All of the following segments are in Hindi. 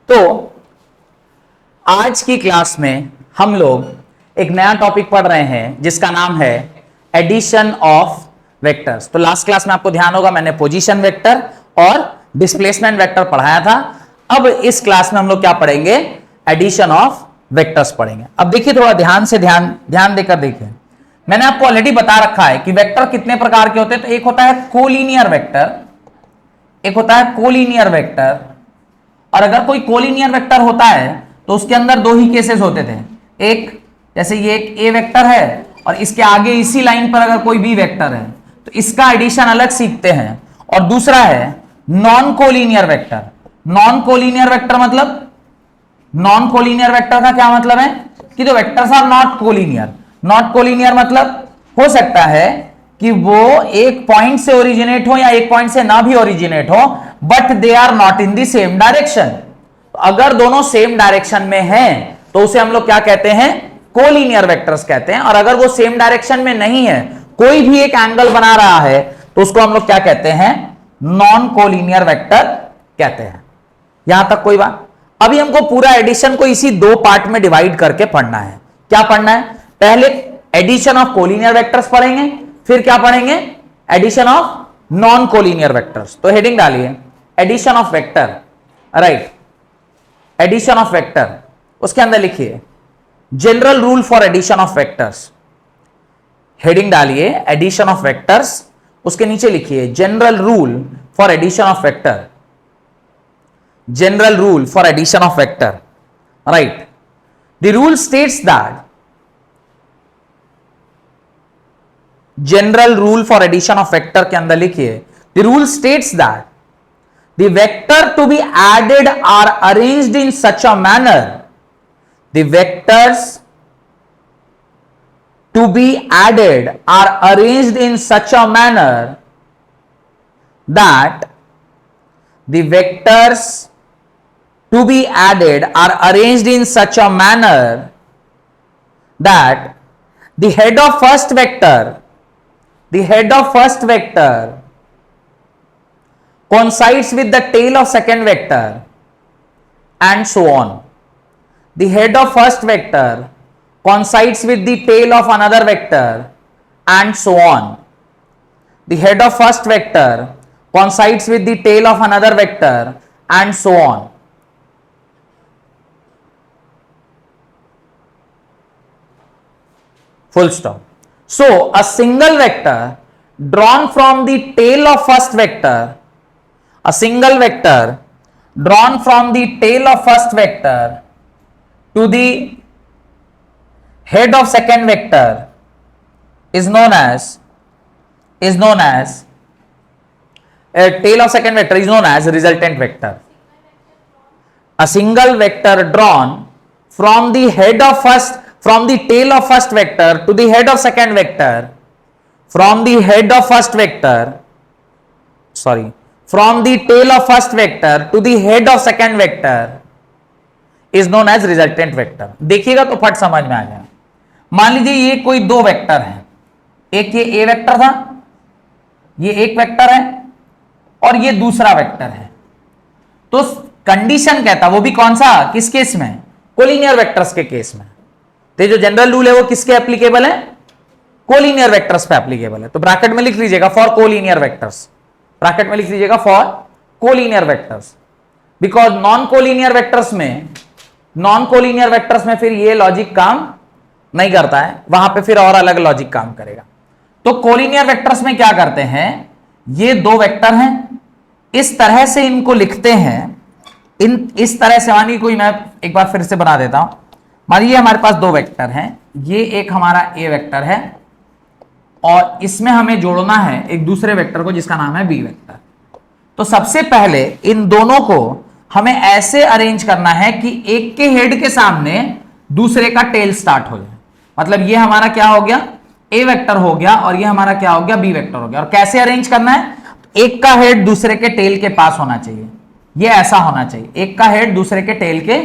तो आज की क्लास में हम लोग एक नया टॉपिक पढ़ रहे हैं जिसका नाम है एडिशन ऑफ वेक्टर्स। तो लास्ट क्लास में आपको ध्यान होगा मैंने पोजीशन वेक्टर और डिस्प्लेसमेंट वेक्टर पढ़ाया था। अब इस क्लास में हम लोग क्या पढ़ेंगे? एडिशन ऑफ वेक्टर्स पढ़ेंगे। अब देखिए थोड़ा ध्यान देकर देखिए, मैंने आपको ऑलरेडी बता रखा है कि वेक्टर कितने प्रकार के होते हैं। तो एक होता है कोलिनियर वेक्टर, एक होता है कोलिनियर वेक्टर। और अगर कोई कोलिनियर वेक्टर होता है तो उसके अंदर दो ही केसेस होते थे। एक जैसे ये एक ए वेक्टर है और इसके आगे इसी लाइन पर अगर कोई बी वेक्टर है तो इसका एडिशन अलग सीखते हैं। और दूसरा है non collinear vector. Non collinear vector मतलब, नॉन कोलिनियर वेक्टर का क्या मतलब है कि जो vectors are not collinear. Not collinear मतलब हो सकता है कि वो एक पॉइंट से ओरिजिनेट हो या एक पॉइंट से ना भी ओरिजिनेट हो, but they are not in the same direction. अगर दोनों सेम डायरेक्शन में हैं तो उसे हम लोग क्या कहते हैं? कोलिनियर वेक्टर्स कहते हैं। और अगर वो सेम डायरेक्शन में नहीं है, कोई भी एक एंगल बना रहा है, तो उसको हम लोग क्या कहते हैं? नॉन कोलिनियर वेक्टर कहते हैं। यहां तक कोई बात? अभी हमको पूरा एडिशन को इसी दो पार्ट में डिवाइड करके पढ़ना है। क्या पढ़ना है? पहले एडिशन ऑफ कोलिनियर वेक्टर्स पढ़ेंगे, फिर क्या पढ़ेंगे? Addition of non collinear vectors. तो हेडिंग डालिए addition of vector, right. Addition of vector, उसके अंदर लिखिए general rule for addition of vectors. Heading डालिए एडिशन ऑफ वेक्टर्स, उसके नीचे लिखिए general rule for addition of vector. General rule for addition of vector, right. The rule states that general rule for addition of vector के अंदर लिखिए the rule states that the vector to be added are arranged in such a manner, the vectors to be added are arranged in such a manner that the vectors to be added are arranged in such a manner that the head of first vector coincides with the tail of second vector and so on. The head of first vector coincides with the tail of another vector and so on. The head of first vector coincides with the tail of another vector and so on. Full stop. So a single vector drawn from the tail of first vector, a single vector drawn from the tail of first vector to the head of second vector is known as a tail of second vector is known as resultant vector. A single vector drawn from the tail of first vector to the head of second vector, from the tail of first vector to the head of second vector is known as resultant vector. देखिएगा तो फट समझ में आ जाए। मान लीजिए ये कोई दो वेक्टर हैं, एक ये ए वेक्टर था, ये एक वेक्टर है और ये दूसरा वेक्टर है। तो कंडीशन कहता, वो भी कौन सा, किस केस में? कोलिनियर वेक्टर्स के केस में। तो जो जनरल रूल है वो किसके एप्लीकेबल है? कोलिनियर वेक्टर्स पे एप्लीकेबल है। तो ब्रैकेट में लिख लीजिएगा फॉर कोलिनियर वेक्टर्स, ब्रैकेट में लिख लीजिएगा for collinear vectors. Because non collinear vectors में फिर ये लॉजिक काम नहीं करता है, वहां पे फिर और अलग लॉजिक काम करेगा। तो कोलिनियर वेक्टर्स में क्या करते हैं, ये दो वेक्टर हैं, इस तरह से इनको लिखते हैं, इस तरह से। मानिए कोई, मैं एक बार फिर से बना देता हूं। मानिए हमारे पास दो वेक्टर हैं, ये एक हमारा ए वेक्टर है और इसमें हमें जोड़ना है एक दूसरे वेक्टर को जिसका नाम है बी वेक्टर। तो सबसे पहले इन दोनों को हमें ऐसे अरेंज करना है कि एक के हेड के सामने दूसरे का टेल स्टार्ट हो जाए। मतलब ये हमारा क्या हो गया? ए वेक्टर हो गया और ये हमारा क्या हो गया? बी वेक्टर हो गया। और कैसे अरेंज करना है? एक का हेड दूसरे के टेल के पास होना चाहिए, ये ऐसा होना चाहिए, एक का हेड दूसरे के टेल के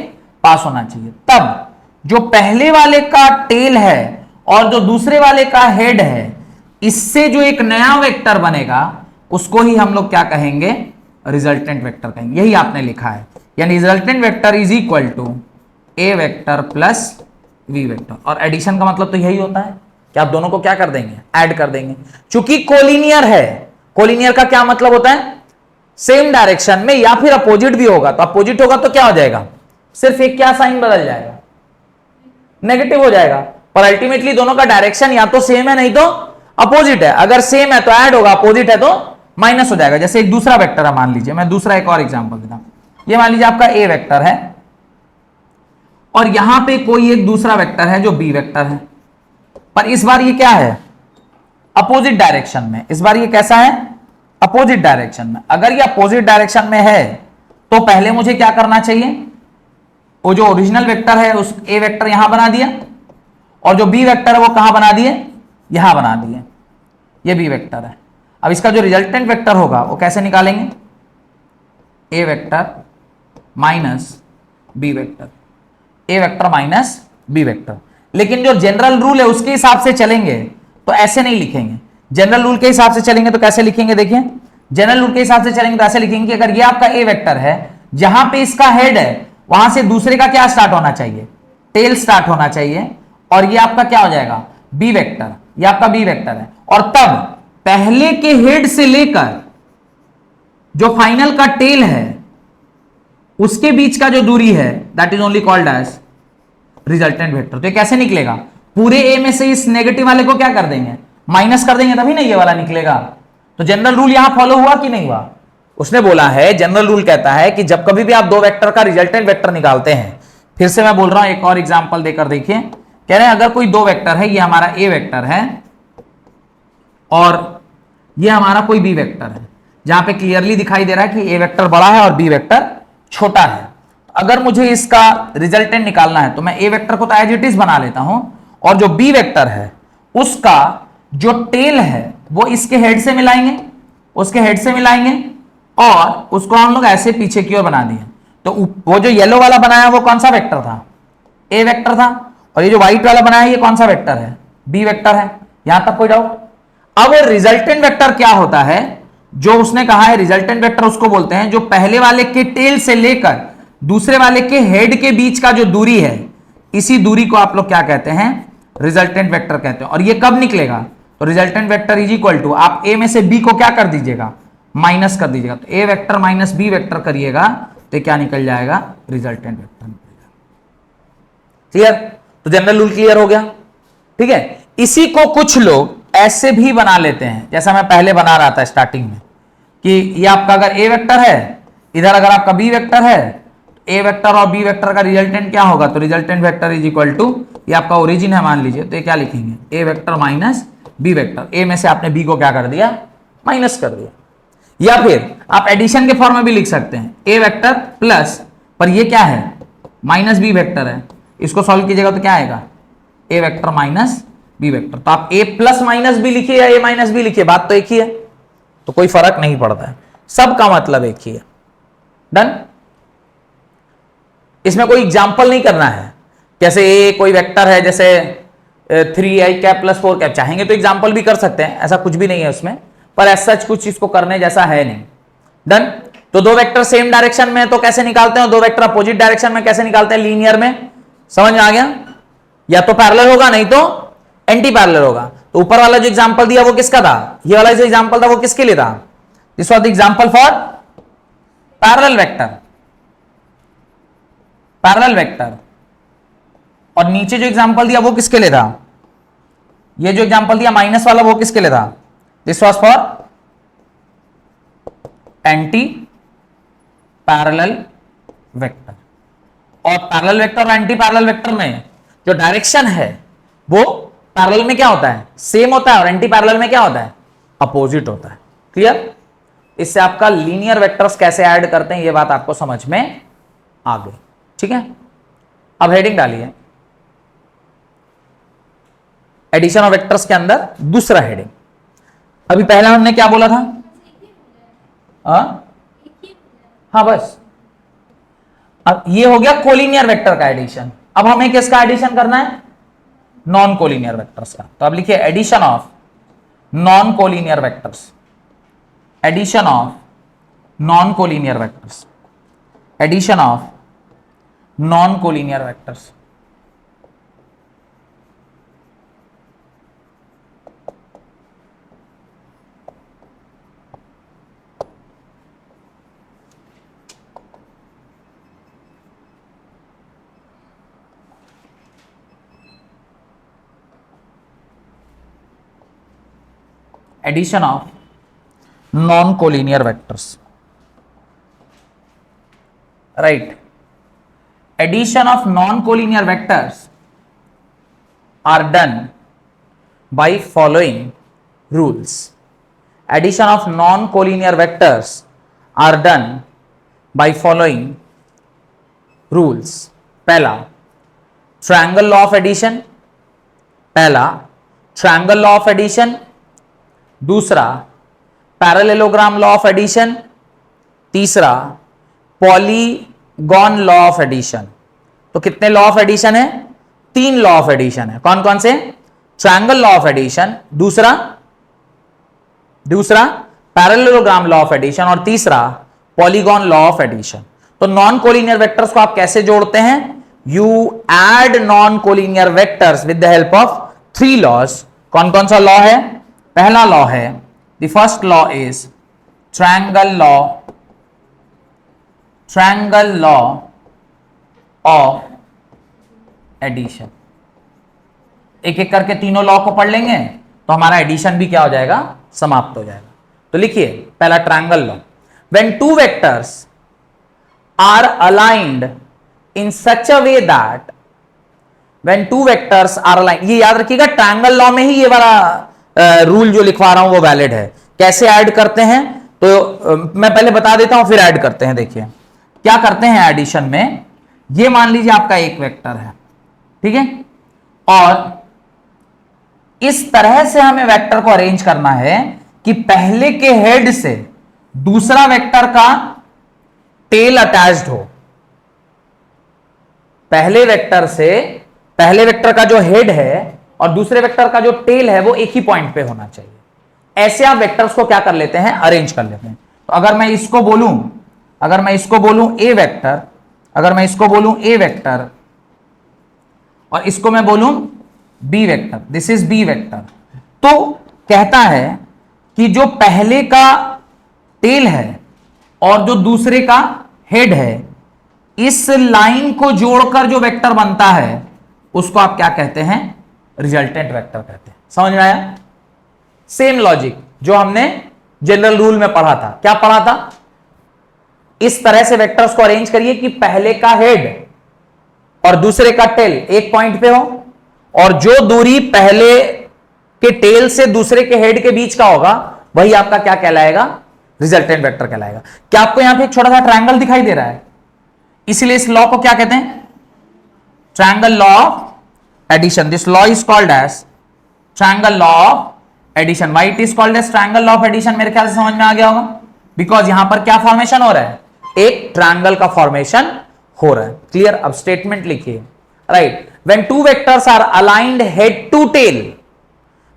पास होना चाहिए। तब जो पहले वाले का टेल है और जो दूसरे वाले का हेड है, इससे जो एक नया वेक्टर बनेगा उसको ही हम लोग क्या कहेंगे? रिजल्टेंट वेक्टर कहेंगे। यही आपने लिखा है यानी resultant vector is equal to A vector plus B vector. और एडिशन का मतलब तो यही होता है कि आप दोनों को क्या कर देंगे, ऐड कर देंगे। चूंकि कोलिनियर है, कोलिनियर का क्या मतलब होता है, सेम डायरेक्शन में या फिर अपोजिट भी होगा। तो अपोजिट होगा तो क्या हो जाएगा, सिर्फ एक क्या साइन बदल जाएगा, नेगेटिव हो जाएगा। पर अल्टीमेटली दोनों का डायरेक्शन या तो सेम है नहीं तो अपोजिट है। अगर सेम है तो ऐड होगा, अपोजिट है तो माइनस हो जाएगा। जैसे एक दूसरा वेक्टर है, मान लीजिए, मैं दूसरा एक और एग्जांपल देता हूं। ये मान लीजिए आपका ए वेक्टर है और यहां पे कोई एक दूसरा वेक्टर है जो बी वेक्टर है, पर इस बार ये क्या है, अपोजिट डायरेक्शन में। इस बार ये कैसा है, अपोजिट डायरेक्शन में। अगर ये अपोजिट डायरेक्शन में है तो पहले मुझे क्या करना चाहिए, वो जो ओरिजिनल वेक्टर है उस ए वेक्टर यहां बना दिया, और जो बी वेक्टर है वो कहां बना दिए, यहां बना दिए। ये बी वेक्टर है। अब इसका जो रिजल्टेंट वेक्टर होगा वो कैसे निकालेंगे, ए वेक्टर माइनस बी वेक्टर, ए वेक्टर माइनस बी वेक्टर। लेकिन जो जनरल रूल है उसके हिसाब से चलेंगे तो ऐसे नहीं लिखेंगे। जनरल रूल के हिसाब से चलेंगे तो कैसे लिखेंगे, देखिए जनरल रूल के हिसाब से चलेंगे तो ऐसे लिखेंगे कि अगर ये आपका ए वेक्टर है, जहां पे इसका हेड है वहां से दूसरे का क्या स्टार्ट होना चाहिए, टेल स्टार्ट होना चाहिए, और ये आपका क्या हो जाएगा, बी वेक्टर। ये आपका बी वेक्टर है, और तब पहले के हेड से लेकर जो फाइनल का टेल है उसके बीच का जो दूरी है that is only called as resultant vector. तो ये कैसे निकलेगा, पूरे ए में से इस नेगेटिव वाले को क्या कर देंगे, माइनस कर देंगे, तभी ना ये वाला निकलेगा। तो जनरल रूल यहां फॉलो हुआ कि नहीं हुआ, उसने बोला है जनरल रूल कहता है कि जब कभी भी आप दो वेक्टर का रिजल्टेंट वेक्टर निकालते हैं, फिर से मैं बोल रहा हूं एक और एग्जांपल देकर देखिए। कह रहे हैं अगर कोई दो वेक्टर है, ये हमारा ए वेक्टर है और ये हमारा कोई बी वेक्टर है, जहां पे क्लियरली दिखाई दे रहा है कि ए वेक्टर बड़ा है और बी वेक्टर छोटा है। अगर मुझे इसका रिजल्टेंट निकालना है तो मैं ए वेक्टर को तो एज इट इज बना लेता हूं, और जो बी वेक्टर है उसका जो टेल है वो इसके हेड से मिलाएंगे, उसके हेड से मिलाएंगे, और उसको हम लोग ऐसे पीछे की ओर बना दिए। तो वो जो येलो वाला बनाया वो कौन सा वेक्टर था, ए वेक्टर था, और ये जो व्हाइट वाला बनाया ये कौन सा वेक्टर है, बी वेक्टर है। यहां तक कोई डाउट। अब रिजल्टेंट वेक्टर क्या होता है, जो उसने कहा है रिजल्टेंट वेक्टर उसको बोलते हैं जो पहले वाले के टेल से लेकर दूसरे वाले के हेड के बीच का जो दूरी है, इसी दूरी को आप लोग क्या कहते हैं, रिजल्टेंट वेक्टर कहते हैं। और ये कब निकलेगा, तो resultant vector is equal to, आप ए में से बी को क्या कर दीजिएगा, माइनस कर दीजिएगा। तो ए वेक्टर माइनस बी वेक्टर करिएगा तो क्या निकल जाएगा, रिजल्टेंट वेक्टर निकल जाएगा। क्लियर, तो जनरल रूल क्लियर हो गया। ठीक है, इसी को कुछ लोग ऐसे भी बना लेते हैं, जैसा मैं पहले बना रहा था स्टार्टिंग में, कि ये आपका अगर ए वेक्टर है, इधर अगर आपका बी वेक्टर है, ए वेक्टर और बी वेक्टर का रिजल्टेंट क्या होगा, तो resultant vector is equal to, ये आपका ओरिजिन है मान लीजिए, तो ये क्या लिखेंगे, ए वेक्टर माइनस बी वेक्टर। ए में से आपने बी को क्या कर दिया, माइनस कर दिया। या फिर आप एडिशन के फॉर्म में भी लिख सकते हैं, ए वेक्टर प्लस, पर ये क्या है, माइनस बी वेक्टर है, इसको सॉल्व कीजिएगा तो क्या आएगा, ए वेक्टर माइनस बी वेक्टर। तो आप ए प्लस माइनस बी लिखिए या ए माइनस बी लिखिए, बात तो एक ही है, तो कोई फर्क नहीं पड़ता है, सबका मतलब एक ही है। डन। इसमें कोई एग्जाम्पल नहीं करना है, जैसे ए कोई वेक्टर है, जैसे 3i कैप प्लस 4 कैप, चाहेंगे तो एग्जाम्पल भी कर सकते हैं, ऐसा कुछ भी नहीं है उसमें, पर ऐसा कुछ इसको करने जैसा है नहीं। डन। तो दो वेक्टर सेम डायरेक्शन में तो कैसे निकालते हैं, दो वेक्टर अपोजिट डायरेक्शन में कैसे निकालते हैं, लीनियर में। समझ में आ गया, या तो पैरेलल होगा नहीं तो एंटी पैरेलल होगा। तो ऊपर वाला जो एग्जांपल दिया वो किसका था, ये वाला जो एग्जांपल था वो किसके लिए था, this was the example for parallel vector, parallel vector. और नीचे जो एग्जांपल दिया वो किसके लिए था, ये जो एग्जांपल दिया माइनस वाला वो किसके लिए था, this was for anti parallel vector. और पैरेलल वेक्टर और एंटी पैरेलल वेक्टर में जो डायरेक्शन है वो पैरेलल में क्या होता है, सेम होता है, और एंटी पैरेलल में क्या होता है, अपोजिट होता है। क्लियर। इससे आपका लीनियर वेक्टर्स कैसे ऐड करते हैं ये बात आपको समझ में आ गई। ठीक है, अब हेडिंग डालिए, एडिशन ऑफ वेक्टर्स के अंदर दूसरा हेडिंग। अभी पहला हमने क्या बोला था, हाँ बस, अब ये हो गया कोलिनियर वेक्टर का एडिशन। अब हमें किसका एडिशन करना है, नॉन कोलिनियर वेक्टर्स का। तो अब लिखिए addition of non collinear vectors, addition of non collinear vectors. Addition of non collinear vectors. Addition of non-collinear vectors, right? Addition of non-collinear vectors are done by following rules. Addition of non-collinear vectors are done by following rules. पहला triangle law of addition, पहला triangle law of addition, दूसरा पैरेललोग्राम लॉ ऑफ एडिशन, तीसरा पॉलीगॉन लॉ ऑफ एडिशन। तो कितने लॉ ऑफ एडिशन है? 3 लॉ ऑफ एडिशन है। कौन कौन से? ट्रायंगल लॉ ऑफ एडिशन, दूसरा पैरेललोग्राम लॉ ऑफ एडिशन और तीसरा पॉलीगॉन लॉ ऑफ एडिशन। तो नॉन कोलिनियर वेक्टर्स को आप कैसे जोड़ते हैं? You add non collinear vectors with the help of 3 laws. कौन कौन सा लॉ है? पहला लॉ है, the first law is triangle law of addition. एक एक करके तीनों लॉ को पढ़ लेंगे तो हमारा एडिशन भी क्या हो जाएगा? समाप्त हो जाएगा। तो लिखिए पहला triangle law, when 2 vectors are aligned in such a way that when 2 vectors are aligned, ये याद रखिएगा ट्रायंगल लॉ में ही ये वाला रूल जो लिखवा रहा हूं वो वैलिड है। कैसे ऐड करते हैं? तो मैं पहले बता देता हूं फिर ऐड करते हैं। देखिए क्या करते हैं एडिशन में, ये मान लीजिए आपका एक वेक्टर है, ठीक है, और इस तरह से हमें वेक्टर को अरेंज करना है कि पहले के हेड से दूसरा वेक्टर का टेल अटैच्ड हो। पहले वेक्टर का जो हेड है और दूसरे वेक्टर का जो टेल है वो एक ही पॉइंट पे होना चाहिए। ऐसे आप वेक्टर्स को क्या कर लेते हैं? अरेंज कर लेते हैं। तो अगर मैं इसको बोलूं ए वेक्टर, अगर मैं इसको बोलूं ए वेक्टर और इसको मैं बोलूं B vector, this is B vector, तो कहता है कि जो पहले का टेल है और जो दूसरे का हेड है, इस लाइन को जोड़कर जो वेक्टर बनता है उसको आप क्या कहते हैं? रिजल्टेंट वेक्टर कहते हैं। समझ में आया? सेम लॉजिक जो हमने जनरल रूल में पढ़ा था। क्या पढ़ा था? इस तरह से वेक्टर्स को अरेंज करिए कि पहले का हेड और दूसरे का टेल एक पॉइंट पे हो और जो दूरी पहले के टेल से दूसरे के हेड के बीच का होगा वही आपका क्या कहलाएगा? रिजल्टेंट वेक्टर कहलाएगा। क्या आपको यहां पे एक छोटा सा ट्रायंगल दिखाई दे रहा है? इसलिए इस लॉ को क्या कहते हैं? Triangle law of addition. This law is called as triangle law of addition. Why it is called as triangle law of addition? मेरे ख्याल से समझ में आ गया होगा। बिकॉज यहां पर क्या फॉर्मेशन हो रहा है? एक ट्रायंगल का फॉर्मेशन हो रहा है। क्लियर? अब स्टेटमेंट लिखिए, right? When 2 vectors are aligned head to tail,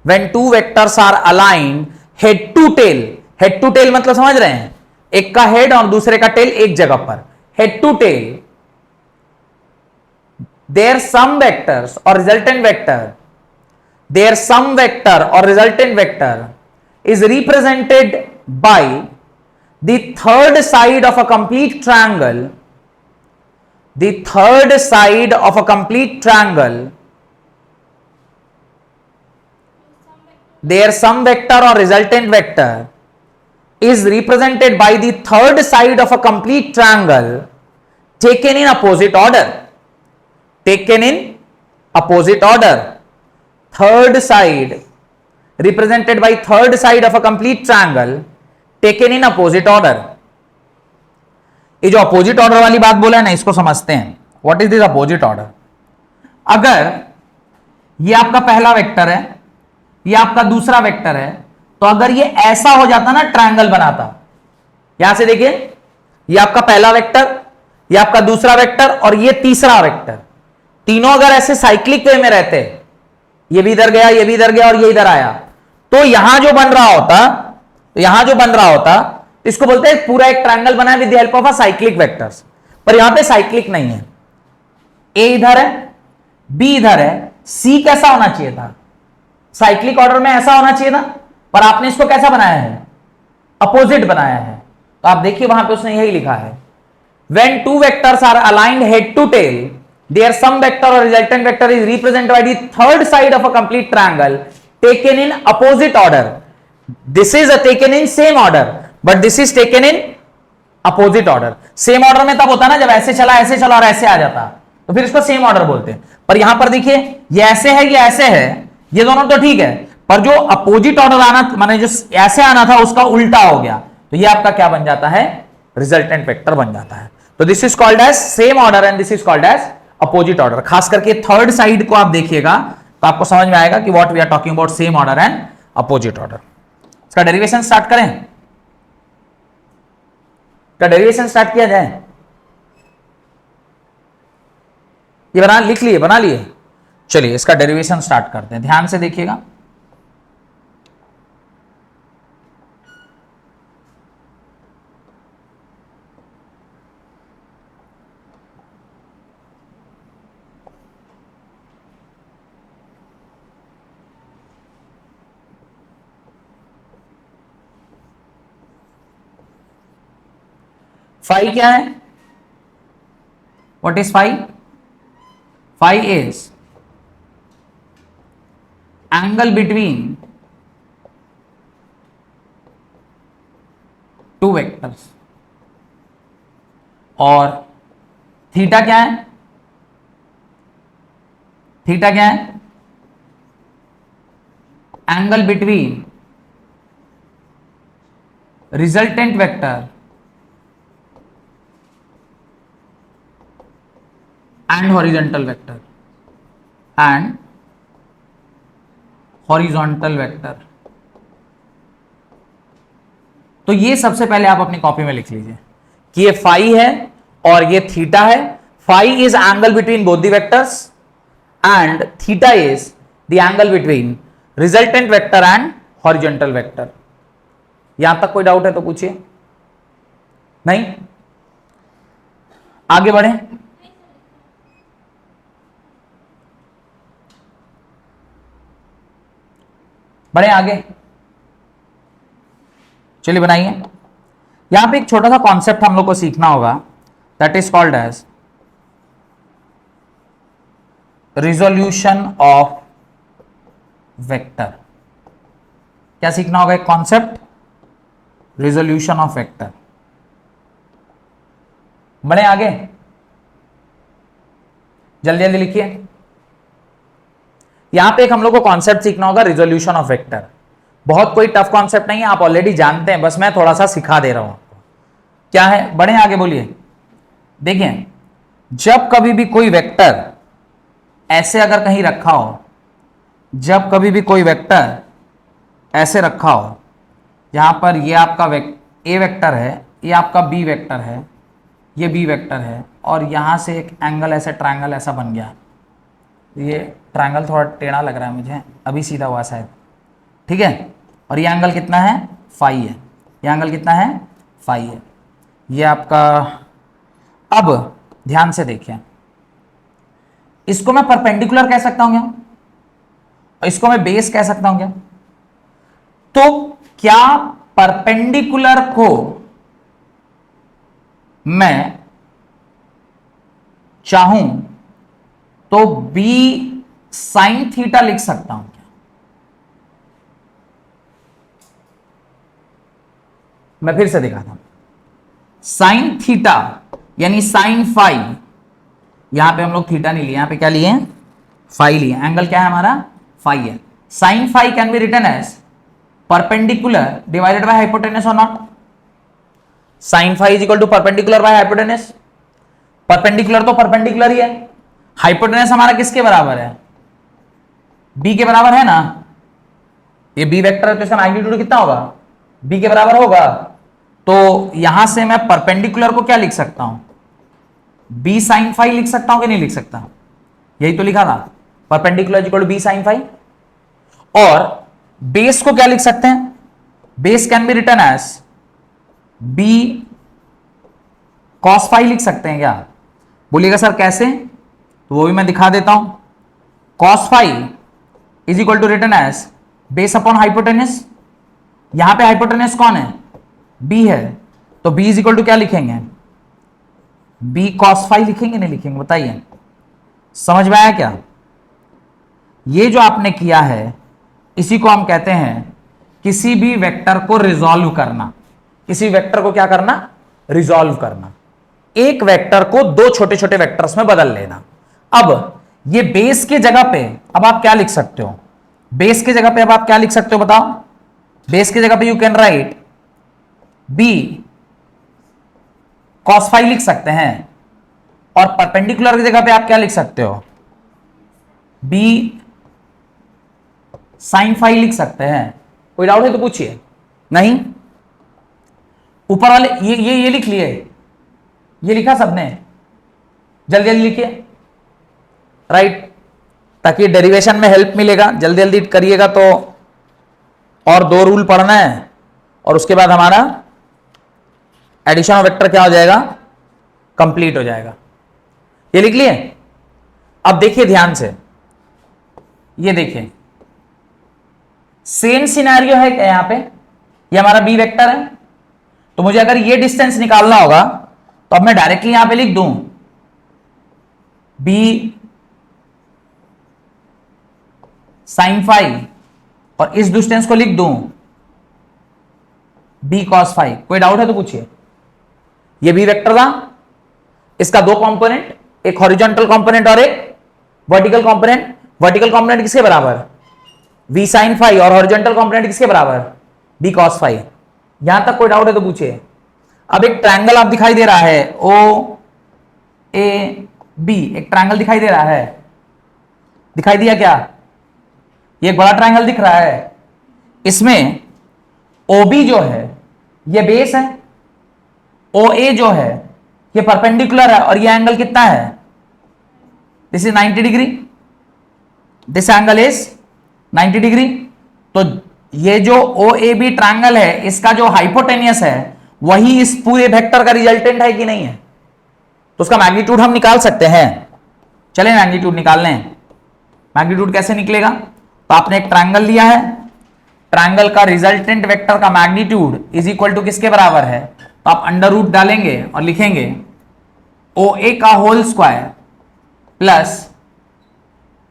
when 2 vectors are aligned head to tail मतलब समझ रहे हैं? एक का हेड और दूसरे का टेल एक जगह पर, head to tail, their sum vectors or resultant vector is represented by the third side of a complete triangle. The third side of a complete triangle, their sum vector or resultant vector is represented by the third side of a complete triangle taken in opposite order. Taken in opposite order. Third side represented by third side of a complete triangle taken in opposite order. ये जो अपोजिट ऑर्डर वाली बात बोला है ना, इसको समझते हैं। What is this opposite order? अगर ये आपका पहला वेक्टर है, ये आपका दूसरा वेक्टर है, तो अगर ये ऐसा हो जाता ना, ट्रायंगल बनाता, यहां से देखिए, ये आपका पहला वेक्टर, ये आपका दूसरा वेक्टर और ये तीसरा वेक्टर, तीनों अगर ऐसे साइक्लिक वे में रहते, ये भी इधर गया, ये भी इधर गया और ये इधर आया, तो यहां जो बन रहा होता, इसको बोलते हैं पूरा एक ट्रायंगल बना है with the help of a cyclic vectors. पर यहां पे साइक्लिक नहीं है। ए इधर है, बी इधर है, सी कैसा होना चाहिए था? साइक्लिक ऑर्डर में ऐसा होना चाहिए था, पर आपने इसको कैसा बनाया है? अपोजिट बनाया है। तो आप देखिए वहां पे उसने यही लिखा है, when two vectors are aligned head to tail, their sum vector or resultant vector is represented by the third side of a complete triangle taken in opposite order. This is taken in same order, but this is taken in opposite order. Same order में तब होता ना जब ऐसे चला और ऐसे आ जाता, तो फिर इसको सेम ऑर्डर बोलते हैं। पर यहां पर देखिए ये ऐसे है, ये ऐसे है, ये दोनों तो ठीक है, पर जो अपोजिट ऑर्डर आना, माने जो ऐसे आना था उसका उल्टा हो गया, तो ये आपका क्या बन जाता है? रिजल्टेंट वेक्टर बन जाता है। तो this is called as same order and this is called as opposite order. खास करके थर्ड साइड को आप देखिएगा तो आपको समझ में आएगा कि what we are talking about same order and opposite order. इसका डेरिवेशन स्टार्ट करें, इसका डेरिवेशन स्टार्ट किया जाए। ये लिख लिए, बना लिए। चलिए इसका डेरिवेशन स्टार्ट करते हैं, ध्यान से देखिएगा। फाई क्या है? What is phi? Phi is angle between two vectors. और थीटा क्या है? थीटा क्या है? Angle between resultant vector and horizontal vector and horizontal vector। तो ये सबसे पहले आप अपनी कॉपी में लिख लीजिए कि ये फाई है और ये थीटा है। Phi is angle between both the vectors and theta is the angle between resultant vector and horizontal vector. यहां तक कोई डाउट है तो पूछिए। नहीं? आगे बढ़े। बढ़े आगे, चलिए बनाइए। यहां पे एक छोटा सा कॉन्सेप्ट हम लोग को सीखना होगा, that is called as resolution of vector. क्या सीखना होगा? एक कॉन्सेप्ट, रिजोल्यूशन ऑफ वेक्टर। बढ़े आगे, जल्दी जल्दी लिखिए। यहां पे एक हम लोग को कॉन्सेप्ट सीखना होगा, रिजोल्यूशन ऑफ वेक्टर। बहुत कोई टफ कॉन्सेप्ट नहीं है, आप ऑलरेडी जानते हैं, बस मैं थोड़ा सा सिखा दे रहा हूं आपको। क्या है? बढ़े आगे, बोलिए। देखिए, जब कभी भी कोई वेक्टर ऐसे अगर कहीं रखा हो, जब कभी भी कोई वेक्टर ऐसे रखा हो, यहां पर ये आपका ए वेक्टर है, ये आपका बी वेक्टर है, ये बी वेक्टर है, और यहां से एक एंगल ऐसे ट्रायंगल ऐसा बन गया। ये ट्रायंगल थोड़ा टेढ़ा लग रहा है मुझे, अभी सीधा हुआ शायद, ठीक है। और ये एंगल कितना है? फाई है। ये एंगल कितना है? फाई है। ये आपका, अब ध्यान से देखिए, इसको मैं परपेंडिकुलर कह सकता हूं क्या? और इसको मैं बेस कह सकता हूं क्या? तो क्या परपेंडिकुलर को मैं चाहूं तो बी साइन थीटा लिख सकता हूं क्या? मैं फिर से दिखाता हूं। साइन थीटा यानी साइन फाई, यहां पे हम लोग थीटा नहीं लिए, यहां पे क्या लिए? फाई लिए। एंगल क्या है हमारा? फाई है। Sine phi can be written as perpendicular divided by hypotenuse or not? Sine phi is equal to perpendicular by hypotenuse. Perpendicular तो परपेंडिकुलर ही है, हाइपोटेनस हमारा किसके बराबर है? बी के बराबर है ना। ये बी वेक्टर है तो इसका मैग्नीट्यूड कितना होगा? बी के बराबर होगा। तो यहां से मैं परपेंडिकुलर को क्या लिख सकता हूं? बी साइन फाई लिख सकता हूं कि नहीं लिख सकता? यही तो लिखा था, perpendicular equal to B sine phi. और बेस को क्या लिख सकते हैं? Base can be written as B cos phi लिख सकते हैं क्या? बोलिएगा सर कैसे, तो वो भी मैं दिखा देता हूं। Cos phi is equal to written as base upon hypotenuse. यहां पे हाइपोटेनस कौन है? बी है, तो बी इज इक्वल टू क्या लिखेंगे? बी कॉस फाई लिखेंगे नहीं लिखेंगे? बताइए, समझ में आया क्या? ये जो आपने किया है इसी को हम कहते हैं किसी भी वेक्टर को रिजॉल्व करना। किसी वेक्टर को क्या करना? रिजॉल्व करना। एक वेक्टर को दो छोटे छोटे वेक्टर्स में बदल लेना। अब ये बेस के जगह पे अब आप क्या लिख सकते हो? बेस के जगह पे अब आप क्या लिख सकते हो बताओ? बेस के जगह पे you can write B cos phi लिख सकते हैं, और परपेंडिकुलर की जगह पे आप क्या लिख सकते हो? बी साइन फाई लिख सकते हैं। कोई डाउट है तो पूछिए। नहीं? ऊपर वाले ये लिख लिए, ये लिखा सबने? जल्दी जल्दी लिखिए, राइट, ताकि डेरिवेशन में हेल्प मिलेगा। जल्दी जल्दी करिएगा तो और दो रूल पढ़ना है और उसके बाद हमारा एडिशन ऑफ वेक्टर क्या हो जाएगा? कंप्लीट हो जाएगा। ये लिख लिए? अब देखिए ध्यान से, ये देखिए सेम सिनेरियो है क्या? यहां पे ये हमारा बी वेक्टर है, तो मुझे अगर ये डिस्टेंस निकालना होगा तो अब मैं डायरेक्टली यहां पे लिख दूं बी साइन फाई, और इस डिस्टेंस को लिख दूं बी कॉस फाई। कोई डाउट है तो पूछिए। ये बी वेक्टर था, इसका दो कंपोनेंट, एक हॉरिजॉन्टल कंपोनेंट और एक वर्टिकल कंपोनेंट। वर्टिकल कंपोनेंट किसके बराबर? v साइन फाई, और हॉरिजॉन्टल कंपोनेंट किसके बराबर? b cos phi. यहां तक कोई डाउट है तो पूछिए। अब एक ट्रायंगल आप दिखाई दे रहा है ओ ए बी, एक ट्रायंगल दिखाई दे रहा है, दिखाई दिया क्या? ये एक बड़ा ट्रायंगल दिख रहा है, इसमें OB जो है ये बेस है, OA जो है ये परपेंडिकुलर है, और ये एंगल कितना है? This is 90 degree, this angle is 90 degree. तो ये जो OAB ट्रायंगल है इसका जो हाइपोटेनियस है वही इस पूरे वेक्टर का रिजल्टेंट है कि नहीं है? तो उसका मैग्नीट्यूड हम निकाल सकते हैं। चलें मैग्नीट्यूड निकाल लें। मैग्नीट्यूड कैसे निकलेगा? तो आपने एक ट्रायंगल लिया है, ट्रायंगल का रिजल्टेंट वेक्टर का मैग्नीट्यूड इज इक्वल टू किसके बराबर है? तो आप अंडर रूट डालेंगे और लिखेंगे OA का होल स्क्वायर प्लस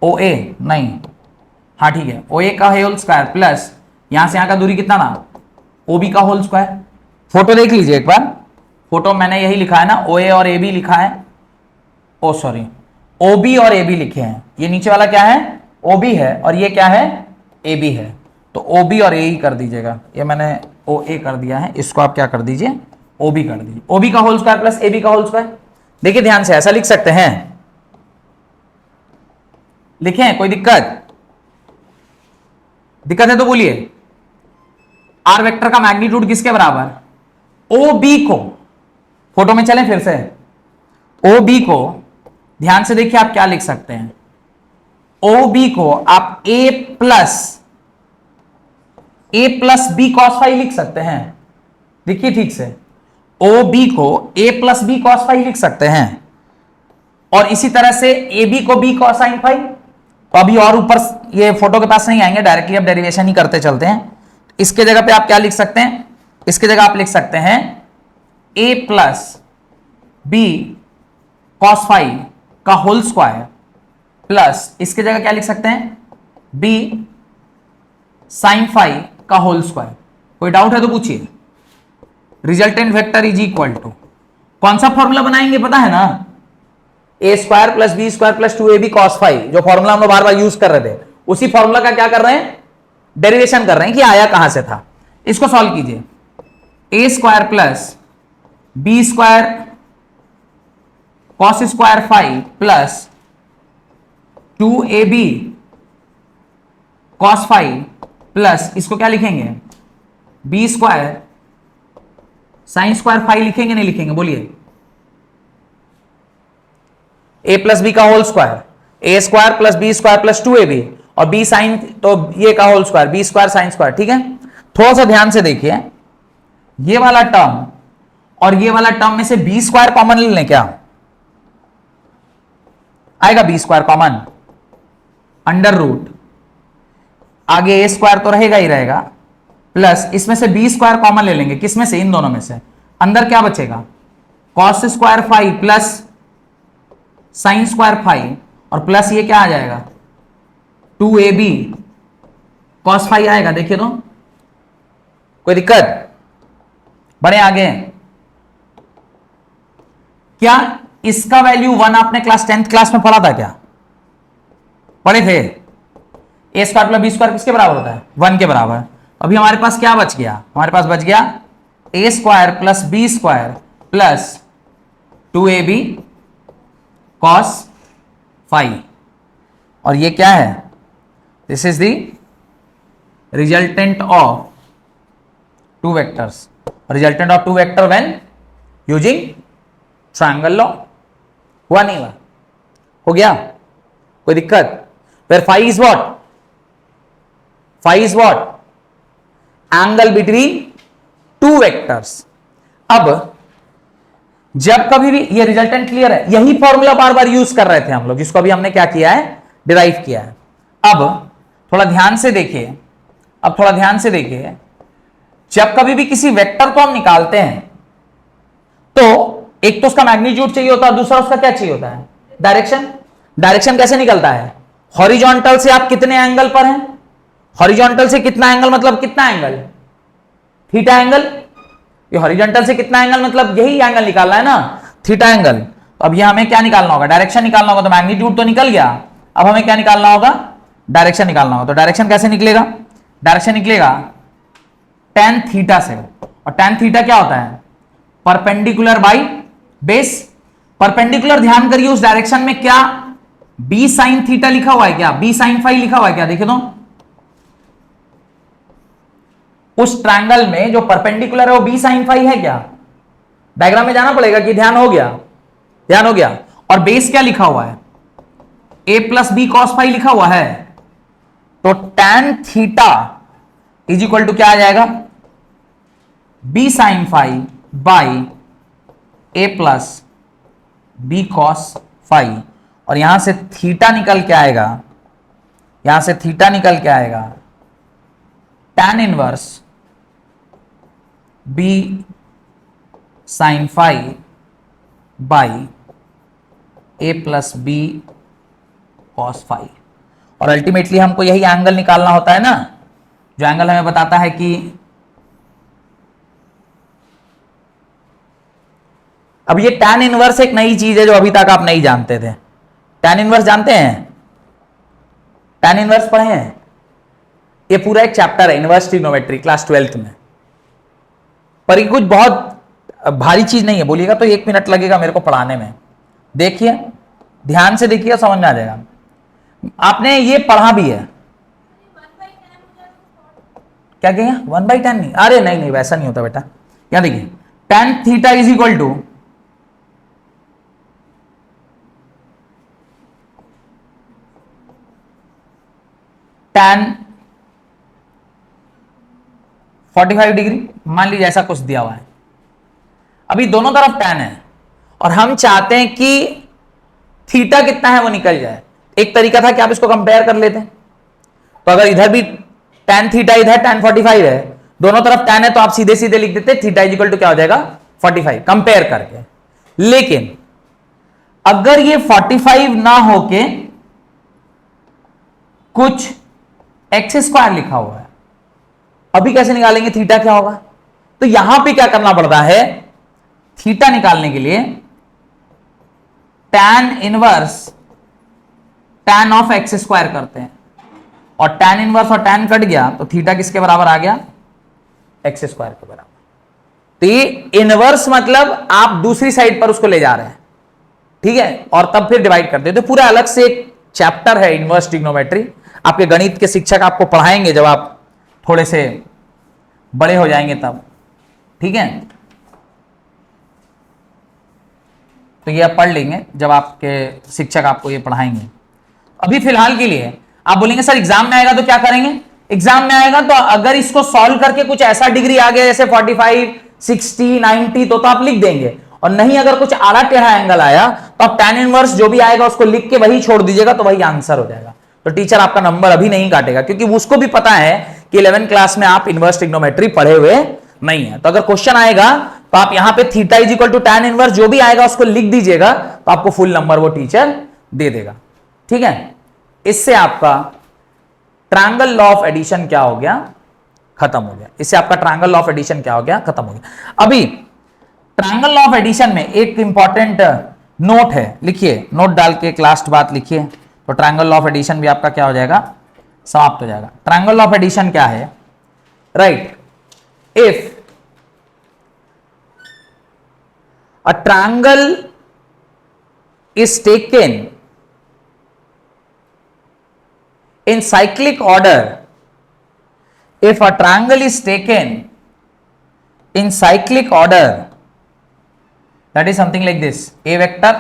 OA नहीं, हाँ ठीक है, OA का होल स्क्वायर प्लस यहां से यहां का दूरी कितना ना? OB का होल स्क्वायर। फोटो देख लीजिए एक बार, फोटो मैंने यही लिखा है ना, OA और AB लिखा है, ओ सॉरी OB और AB लिखे हैं। ये नीचे वाला क्या है? OB है, और ये क्या है? AB है। तो OB और AE कर दीजिएगा, ये मैंने OA कर दिया है, इसको आप क्या कर दीजिए? OB कर दीजिए। OB का होल स्क्वायर प्लस AB का होल स्क्वायर। देखिए ध्यान से, ऐसा लिख सकते हैं, लिखें? कोई दिक्कत? दिक्कत है तो बोलिए। आर वेक्टर का मैग्नीट्यूड किसके बराबर? OB को, फोटो में चलें फिर से, OB को ध्यान से देखिए, आप क्या लिख सकते हैं? OB को आप A plus B cos phi लिख सकते हैं। देखिए ठीक से, OB को A plus B cos phi लिख सकते हैं, और इसी तरह से AB को B कॉस साइन फाई। तो अभी और ऊपर ये फोटो के पास नहीं आएंगे, डायरेक्टली अब डेरिवेशन ही करते चलते हैं। इसके जगह पे आप क्या लिख सकते हैं? इसके जगह आप लिख सकते हैं A plus B cos phi का होल स्क्वायर प्लस इसके जगह क्या लिख सकते हैं? B साइन फाई का होल स्क्वायर। कोई डाउट है तो पूछिए। Resultant vector is equal to, कौन सा फॉर्मूला बनाएंगे पता है ना? A square plus B square plus 2AB cos phi, जो फॉर्मूला हम लोग बार बार यूज कर रहे थे, उसी फॉर्मूला का क्या कर रहे हैं? डेरिवेशन कर रहे हैं कि आया कहां से था। इसको सॉल्व कीजिए। A square plus B square cos square phi plus 2AB cos phi plus इसको क्या लिखेंगे? B square sine square phi लिखेंगे नहीं लिखेंगे? बोलिए। A प्लस बी का whole square, A square plus B square plus 2AB, और B साइन, तो ये का whole square, B square sine square. ठीक है, थोड़ा सा ध्यान से देखिए, ये वाला टर्म और ये वाला टर्म में से बी स्क्वायर कॉमन ले लें क्या? आएगा B square common, under root, आगे ए स्क्वायर तो रहेगा ही रहेगा, प्लस इसमें से बी स्क्वायर कॉमन ले लेंगे, किसमें से? इन दोनों में से। अंदर क्या बचेगा? Cos square five plus sine square five, और प्लस ये क्या आ जाएगा? 2ab कॉस फाइव आएगा। देखिए तो कोई दिक्कत? बढ़े आगे। क्या इसका वैल्यू 1 आपने क्लास 10th क्लास में पढ़ा था क्या? पढ़े थे? ए स्क्वायर प्लस बी स्क्वायर किसके बराबर होता है? 1 के बराबर। अभी हमारे पास क्या बच गया? हमारे पास बच गया A square plus B square plus 2ab cos five, और ये क्या है? This is the resultant of two vectors, resultant of two vector when using triangle law. हुआ नहीं हुआ? हो गया? कोई दिक्कत? where phi is what? Phi is what? Angle between two vectors। अब जब कभी भी ये रिजल्टेंट क्लियर है, यही फॉर्मूला बार बार यूज कर रहे थे हम लोग, जिसको अभी हमने क्या किया है? डिराइव किया है। अब थोड़ा ध्यान से देखिए, अब थोड़ा ध्यान से देखिए, जब कभी भी किसी वेक्टर को हम निकालते हैं तो एक तो उसका मैग्नीट्यूड चाहिए होता है, दूसरा उसका क्या चाहिए होता है? डायरेक्शन। डायरेक्शन कैसे निकलता है? हॉरिजॉन्टल से आप कितने एंगल पर हैं? हॉरिजॉन्टल से कितना एंगल मतलब कितना एंगल? Theta angle. ये हॉरिजॉन्टल से कितना एंगल मतलब यही एंगल निकालना है ना, थीटा एंगल। तो अब ये हमें क्या निकालना होगा? डायरेक्शन निकालना होगा। तो मैग्नीट्यूड तो निकल गया, अब हमें क्या निकालना होगा? डायरेक्शन निकालना होगा। तो डायरेक्शन कैसे निकलेगा? डायरेक्शन निकलेगा tan थीटा से, और tan थीटा क्या होता है? Perpendicular by base. परपेंडिकुलर, ध्यान करिए उस डायरेक्शन में क्या b साइन थीटा लिखा हुआ है क्या? b साइन फाइव लिखा हुआ है क्या? देखिए तो उस ट्रायंगल में जो परपेंडिकुलर है वो b साइन फाइव है क्या? डायग्राम में जाना पड़ेगा कि ध्यान हो गया? ध्यान हो गया। और बेस क्या लिखा हुआ है? a plus B cos phi लिखा हुआ है। तो tan theta is equal to क्या आ जाएगा? b sine phi by a plus B cos five, और यहां से थीटा निकल के आएगा, यहां से थीटा निकल के आएगा tan inverse b sine phi by a plus B cos five. और अल्टीमेटली हमको यही एंगल निकालना होता है ना, जो एंगल हमें बताता है कि अब ये tan इनवर्स एक नई चीज है जो अभी तक आप नहीं जानते थे। tan इनवर्स जानते हैं? tan इनवर्स पढ़े हैं? ये पूरा एक चैप्टर है इनवर्स ट्रिग्नोमेट्री क्लास 12th में, पर ये कुछ बहुत भारी चीज नहीं है। बोलिएगा तो 1 मिनट लगेगा मेरे को पढ़ाने में। देखिए, ध्यान से देखिए, समझ में आ जाएगा। आपने ये पढ़ा भी है क्या? कहेंगे 1/10 नहीं? अरे नहीं नहीं, वैसा नहीं होता बेटा। यहां देखिए, tan theta is equal to tan 45 degree, मान लीजिए ऐसा कुछ दिया हुआ है। अभी दोनों तरफ tan है और हम चाहते हैं कि थीटा कितना है वो निकल जाए। एक तरीका था कि आप इसको कंपेयर कर लेते। तो अगर इधर भी tan थीटा, इधर tan 45 है, दोनों तरफ tan है, तो आप सीधे सीधे लिख देते थीटा इज इक्वल टू क्या हो जाएगा? 45, कंपेयर करके। लेकिन अगर ये 45 ना होके कुछ एक्स स्क्वायर लिखा हुआ है, अभी कैसे निकालेंगे थीटा क्या होगा? तो यहां पे क्या करना पड़ता है? थीटा निकालने के लिए tan inverse tan of x square करते हैं, और tan इनवर्स और tan कट गया तो थीटा किसके बराबर आ गया? एक्स स्क्वायर के बराबर। तो ये इनवर्स मतलब आप दूसरी साइड पर उसको ले जा रहे हैं, ठीक है, और तब फिर डिवाइड करते हैं। तो पूरा अलग से एक चैप्टर है इनवर्स ट्रिग्नोमेट्री, आपके गणित के शिक्षक आपको पढ़ाएंगे जब आप थोड़े से बड़े हो जाएंगे तब, ठीक है। तो ये आप पढ़ लेंगे जब आपके शिक्षक आपको ये पढ़ाएंगे। अभी फिलहाल के लिए आप बोलेंगे सर एग्जाम में आएगा तो क्या करेंगे? एग्जाम में आएगा तो अगर इसको सॉल्व करके कुछ ऐसा डिग्री आ गया जैसे 45, 60, 90 तो आप लिख देंगे, और नहीं अगर कुछ आड़ा टेढ़ा एंगल आया तो आप tan इनवर्स जो भी आएगा उसको लिख के वही छोड़ दीजिएगा, तो वही आंसर हो जाएगा। तो टीचर आपका नंबर अभी नहीं काटेगा, क्योंकि उसको भी पता है कि 11th क्लास में आप इनवर्स ट्रिग्नोमेट्री पढ़े हुए नहीं है। तो अगर क्वेश्चन आएगा तो आप यहां पे theta is equal to tan inverse जो भी आएगा उसको लिख दीजिएगा, तो आपको फुल नंबर वो टीचर दे देगा। ठीक है, इससे आपका ट्रायंगल लॉ ऑफ एडिशन क्या हो गया, खत्म हो गया। इससे आपका ट्रायंगल लॉ ऑफ एडिशन क्या हो गया, खत्म हो गया। अभी ट्रायंगल लॉ ऑफ एडिशन में एक इंपॉर्टेंट नोट है, लिखिए, नोट डाल के एक लास्ट बात लिखिए, तो ट्रायंगल लॉ ऑफ एडिशन भी आपका क्या हो जाएगा, समाप्त हो जाएगा। ट्रायंगल लॉ ऑफ एडिशन क्या है, right, if a triangle is taken in cyclic order, if a triangle is taken in cyclic order, that is something like this: a vector,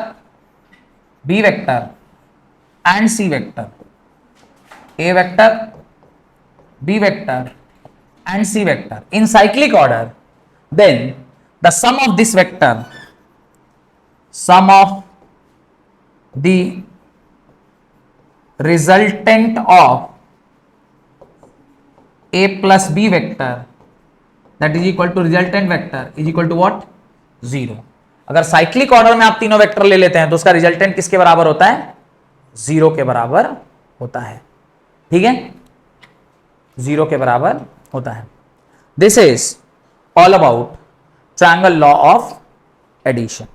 b vector and c vector, a vector, b vector and c vector in cyclic order, then the sum of this vector, sum of the resultant of a plus b vector, that is equal to resultant vector is equal to what, 0। अगर साइक्लिक ऑर्डर में आप तीनों वेक्टर ले लेते हैं तो उसका रिजल्टेंट किसके बराबर होता है, 0 के बराबर होता है। ठीक है, 0 के बराबर होता है। This is all about triangle law of addition.